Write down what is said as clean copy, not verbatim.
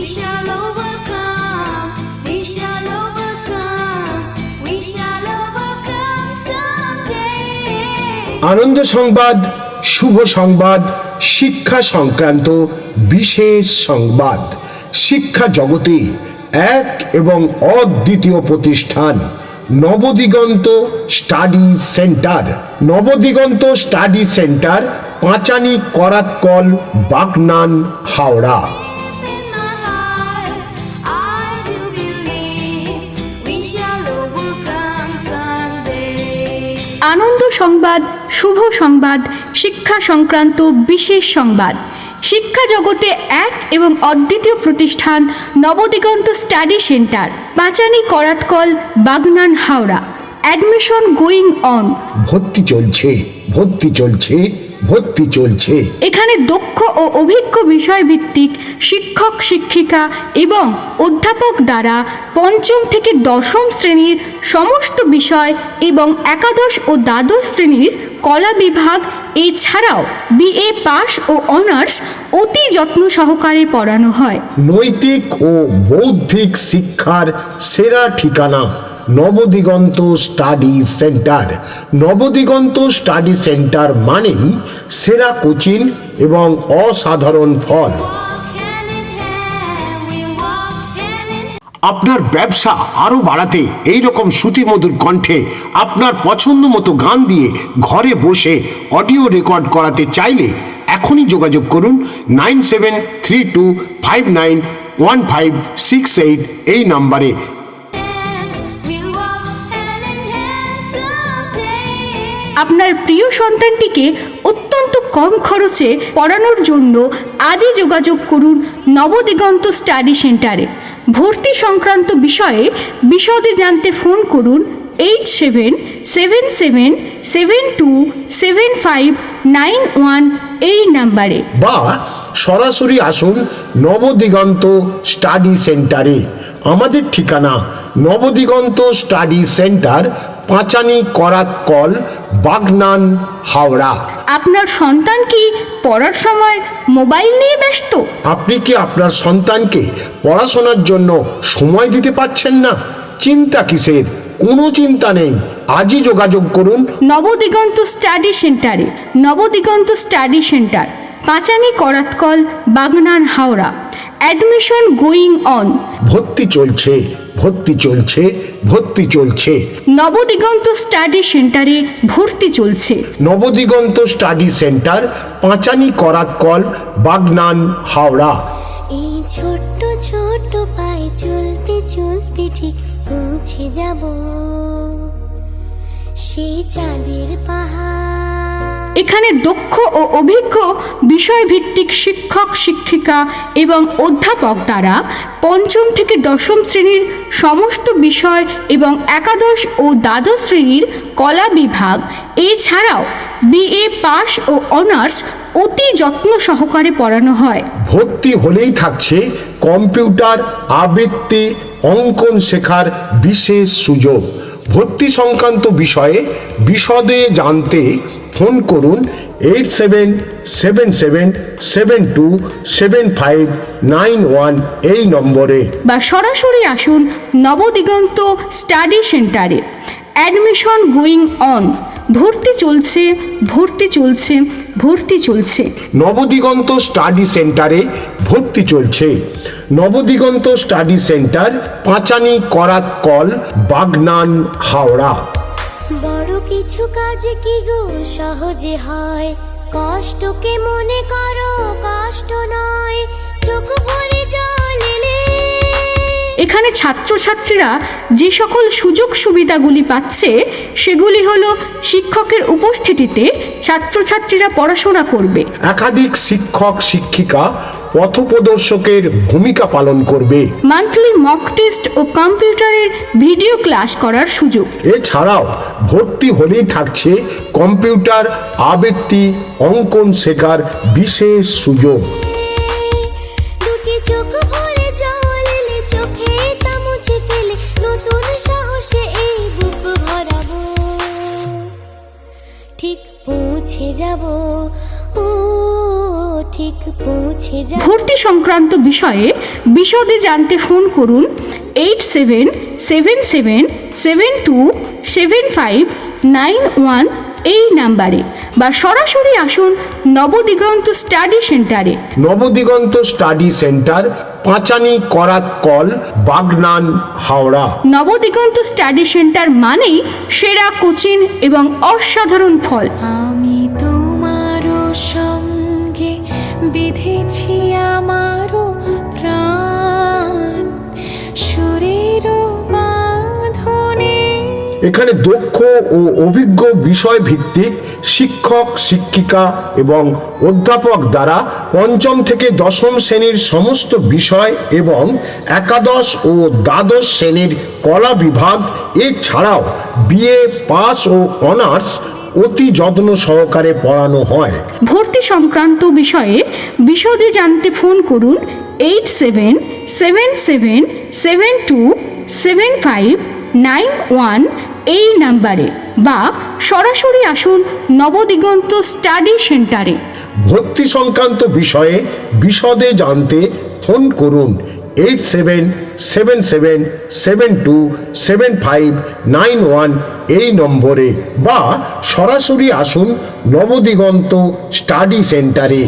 We shall overcome. We shall overcome. We shall overcome someday. আনন্দ সংবাদ, শুভ সংবাদ, শিক্ষা সংক্রান্ত বিশেষ সংবাদ। শিক্ষা জগতে এক এবং অদ্বিতীয় প্রতিষ্ঠান Nabadiganta study centre. Nabadiganta study centre, Panchani, Karatkal, Bagnan, Howrah. In my heart, I do believe we shall overcome someday. আনন্দ সংবাদ, শুভ সংবাদ, শিক্ষা সংক্রান্ত বিশেষ সংবাদ। শিক্ষা জগতে এক এবং অদ্বিতীয় প্রতিষ্ঠান Nabadiganta study centre, Panchani, Karatkal, Bagnan, Howrah. Admission going on. ভর্তি চলছে, ভর্তি চলছে, ভর্তি চলছে। এখানে দক্ষ ও অভিজ্ঞ বিষয়ভিত্তিক শিক্ষক শিক্ষিকা এবং অধ্যাপক দ্বারা পঞ্চম থেকে দশম শ্রেণীর সমস্ত বিষয় এবং একাদশ ও দ্বাদশ শ্রেণীর কলা বিভাগ এছাড়াও বিএ পাস ও অনার্স অতি যত্ন সহকারে পড়ানো হয়। নৈতিক ও বৌদ্ধিক শিক্ষার সেরা ঠিকানা Nabadiganta study centre. Nabadiganta study centre মানেই সেরা কোচিং এবং অসাধারণ ফল। Walk hand in hand, we walk hand in hand. আপনার ব্যবসা আরও বাড়াতে এই রকম শ্রুতিমধুর কণ্ঠে আপনার পছন্দ মতো গান দিয়ে ঘরে বসে অডিও রেকর্ড করাতে চাইলে এখনই যোগাযোগ করুন 9732591568 এই নাম্বারে। We'll walk hand in hand someday. আপনার প্রিয় সন্তানটিকে অত্যন্ত কম খরচে পড়ানোর জন্য আজই যোগাযোগ করুন নবদিগন্ত স্টাডি সেন্টারে। ভর্তি সংক্রান্ত বিষয়ে বিশদে জানতে ফোন করুন 8777272591 এই নাম্বারে। বা সরাসরি আসুন নবদিগন্ত স্টাডি সেন্টারে। আমাদের ঠিকানা নবদিগন্ত স্টাডি সেন্টার, পাঁচানি, করাতকল, বাগনান, হাওড়া। আপনার সন্তান কি পড়ার সময় মোবাইল নিয়ে ব্যস্ত? আপনি কি আপনার সন্তানকে পড়াশোনার জন্য সময় দিতে পারছেন না? চিন্তা কিসের? কোনো চিন্তা নেই, আজই যোগাযোগ করুন নবদিগন্ত স্টাডি সেন্টারে। Nabadiganta study centre, Panchani, Karatkal, Bagnan, Howrah. Admission going on. ভর্তি চলছে, ভর্তি চলছে, ভর্তি চলছে। নবদিগন্ত স্টাডি সেন্টারে ভর্তি চলছে। Nabadiganta study centre, Panchani, Karatkal, Bagnan, Howrah. এই ছোট্ট ছোট্ট পায়ে চলতে চলতে ঠিক পৌঁছে যাব সেই চাঁদের পাহাড়। এখানে দক্ষ ও অভিজ্ঞ বিষয়ভিত্তিক শিক্ষক শিক্ষিকা এবং অধ্যাপক দ্বারা পঞ্চম থেকে দশম শ্রেণীর সমস্ত বিষয় এবং একাদশ ও দ্বাদশ শ্রেণীর কলা বিভাগ এছাড়াও বিএ পাস ও অনার্স অতি যত্ন সহকারে পড়ানো হয়। ভর্তি হলেই থাকছে কম্পিউটার, আবৃত্তি, অঙ্কন শেখার বিশেষ সুযোগ। ভর্তি সংক্রান্ত বিষয়ে বিশদে জানতে ফোন করুন 8777727591 এই নম্বরে। বা সরাসরি আসুন নবদিগন্ত স্টাডি সেন্টারে। Admission going on. ভর্তি চলছে, ভর্তি চলছে, ভর্তি চলছে। নবদিগন্ত স্টাডি সেন্টারে ভর্তি চলছে। Nabadiganta study centre, Panchani, Karatkal, Bagnan, Howrah. বড় কিছু কাজ কি গো সহজে হয়, কষ্টকে মনে করো কষ্ট নয়, চোখ ভরে জল এলে। এখানে ছাত্রছাত্রীরা যে সকল সুযোগ সুবিধাগুলি পাচ্ছে সেগুলি হলো শিক্ষকের উপস্থিতিতে ছাত্রছাত্রীরা পড়াশোনা করবে। একাধিক শিক্ষক শিক্ষিকা পথপ্রদর্শকের ভূমিকা পালন করবে। মান্থলি মক টেস্ট ও কম্পিউটারের ভিডিও ক্লাস করার সুযোগ। এছাড়াও ভর্তি হলেই থাকছে কম্পিউটার, আবৃত্তি, অঙ্কন শেখার বিশেষ সুযোগ। দুটি চোখ ভরে জল এলে চোখে তা মুছে ফেলে নতুন সাহসে এই বুক ভরাবো, ঠিক পৌঁছে যাব ও ঠিক পৌঁছে যায়। ভর্তি সংক্রান্ত বিষয়ে বিশদে জানতে ফোন করুন 8777727591 এই নাম্বারে, বা সরাসরি আসুন নবদিগন্ত স্টাডি সেন্টারে। নবদিগন্ত স্টাডি সেন্টার, পাঁচানি করাত call, Bagnan, Howrah. Nabadiganta study centre মানেই সেরা কোচিং এবং অসাধারণ ফল। আমি তোমারও সঙ্গে বিধেছি আমারও প্রাণ সুরের বাঁধনে। এখানে দক্ষ ও অভিজ্ঞ বিষয় ভিত্তিক শিক্ষক শিক্ষিকা এবং অধ্যাপক দ্বারা পঞ্চম থেকে দশম শ্রেণীর সমস্ত বিষয় এবং একাদশ ও দ্বাদশ শ্রেণীর কলা বিভাগ, এছাড়াও বিএ পাস ও অনার্স অতি যত্ন সহকারে পড়ানো হয়। ভর্তি সংক্রান্ত বিষয়ে বিশদে জানতে ফোন করুন 8777727591 এই নাম্বারে, বা সরাসরি আসুন নবদিগন্ত স্টাডি সেন্টারে। ভর্তি সংক্রান্ত বিষয়ে বিশদে জানতে ফোন করুন 8777727591 এই নম্বরে, বা সরাসরি আসুন নবদিগন্ত স্টাডি সেন্টারে।